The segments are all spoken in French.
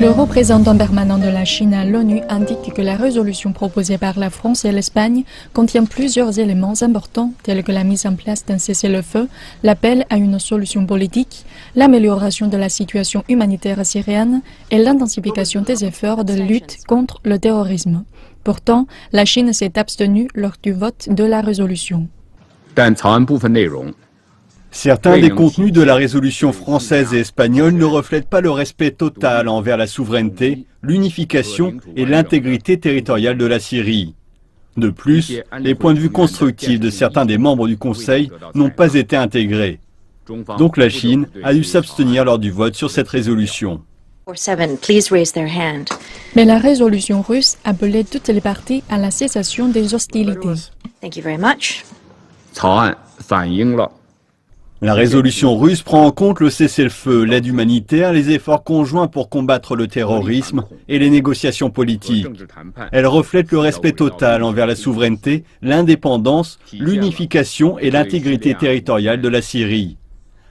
Le représentant permanent de la Chine à l'ONU indique que la résolution proposée par la France et l'Espagne contient plusieurs éléments importants tels que la mise en place d'un cessez-le-feu, l'appel à une solution politique, l'amélioration de la situation humanitaire syrienne et l'intensification des efforts de lutte contre le terrorisme. Pourtant, la Chine s'est abstenue lors du vote de la résolution. Certains des contenus de la résolution française et espagnole ne reflètent pas le respect total envers la souveraineté, l'unification et l'intégrité territoriale de la Syrie. De plus, les points de vue constructifs de certains des membres du Conseil n'ont pas été intégrés. Donc la Chine a dû s'abstenir lors du vote sur cette résolution. Mais la résolution russe appelait toutes les parties à la cessation des hostilités. La résolution russe prend en compte le cessez-le-feu, l'aide humanitaire, les efforts conjoints pour combattre le terrorisme et les négociations politiques. Elle reflète le respect total envers la souveraineté, l'indépendance, l'unification et l'intégrité territoriale de la Syrie,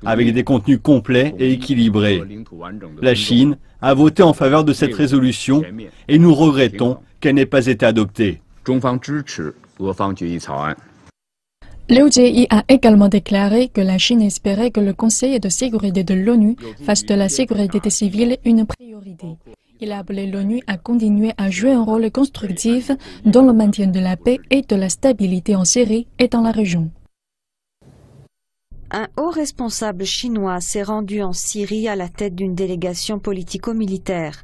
avec des contenus complets et équilibrés. La Chine a voté en faveur de cette résolution et nous regrettons qu'elle n'ait pas été adoptée. Liu Jie a également déclaré que la Chine espérait que le Conseil de sécurité de l'ONU fasse de la sécurité civile une priorité. Il a appelé l'ONU à continuer à jouer un rôle constructif dans le maintien de la paix et de la stabilité en Syrie et dans la région. Un haut responsable chinois s'est rendu en Syrie à la tête d'une délégation politico-militaire.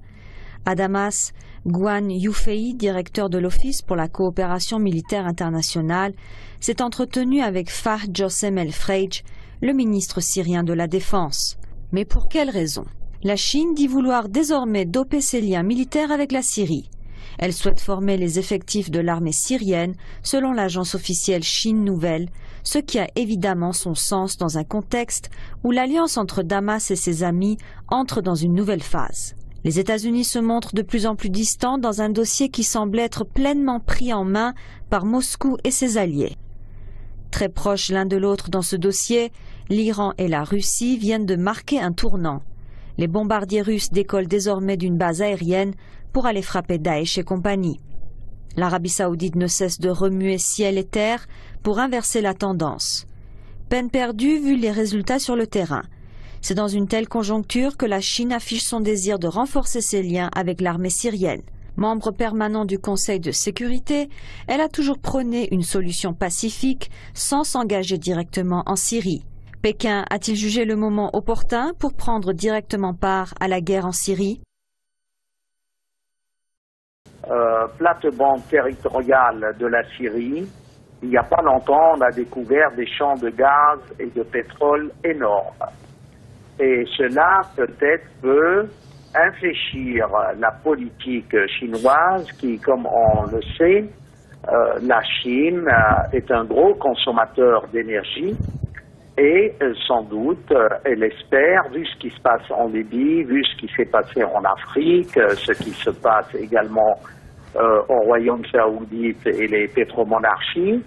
À Damas, Guan Yufei, directeur de l'Office pour la coopération militaire internationale, s'est entretenu avec Fahd Jossem El-Freij, le ministre syrien de la Défense. Mais pour quelle raison? La Chine dit vouloir désormais doper ses liens militaires avec la Syrie. Elle souhaite former les effectifs de l'armée syrienne, selon l'agence officielle Chine Nouvelle, ce qui a évidemment son sens dans un contexte où l'alliance entre Damas et ses amis entre dans une nouvelle phase. Les États-Unis se montrent de plus en plus distants dans un dossier qui semble être pleinement pris en main par Moscou et ses alliés. Très proches l'un de l'autre dans ce dossier, l'Iran et la Russie viennent de marquer un tournant. Les bombardiers russes décollent désormais d'une base aérienne pour aller frapper Daesh et compagnie. L'Arabie saoudite ne cesse de remuer ciel et terre pour inverser la tendance. Peine perdue vu les résultats sur le terrain. C'est dans une telle conjoncture que la Chine affiche son désir de renforcer ses liens avec l'armée syrienne. Membre permanent du Conseil de sécurité, elle a toujours prôné une solution pacifique sans s'engager directement en Syrie. Pékin a-t-il jugé le moment opportun pour prendre directement part à la guerre en Syrie? Plate-bande territoriale de la Syrie, il n'y a pas longtemps, on a découvert des champs de gaz et de pétrole énormes. Et cela peut-être peut infléchir la politique chinoise qui, comme on le sait, la Chine est un gros consommateur d'énergie et sans doute elle espère, vu ce qui se passe en Libye, vu ce qui s'est passé en Afrique, ce qui se passe également au Royaume saoudite et les pétromonarchies,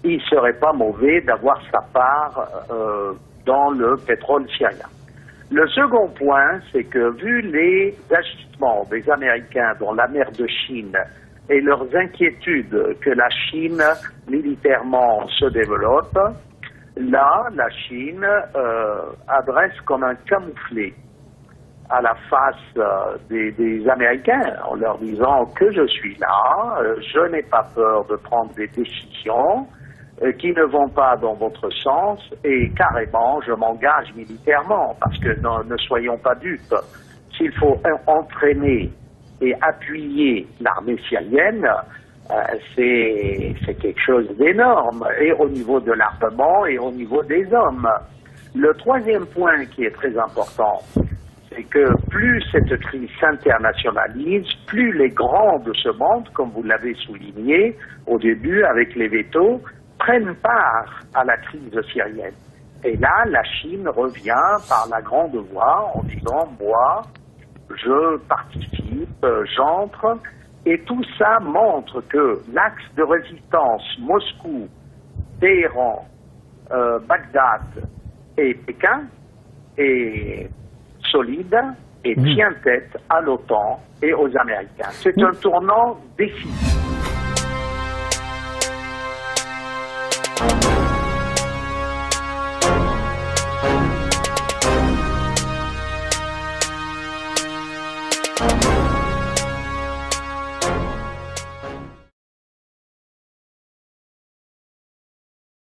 il ne serait pas mauvais d'avoir sa part dans le pétrole syrien. Le second point, c'est que vu les agissements des Américains dans la mer de Chine et leurs inquiétudes que la Chine militairement se développe, là, la Chine adresse comme un camouflet à la face des Américains en leur disant que je suis là, je n'ai pas peur de prendre des décisions qui ne vont pas dans votre sens et carrément je m'engage militairement parce que ne soyons pas dupes. S'il faut entraîner et appuyer l'armée syrienne, c'est quelque chose d'énorme et au niveau de l'armement et au niveau des hommes. Le troisième point qui est très important, c'est que plus cette crise s'internationalise, plus les grands de ce monde, comme vous l'avez souligné au début avec les vétos, prennent part à la crise syrienne. Et là, la Chine revient par la grande voie en disant « moi, je participe, j'entre ». Et tout ça montre que l'axe de résistance Moscou, Téhéran, Bagdad et Pékin solide et tient tête à l'OTAN et aux Américains. C'est un tournant décisif.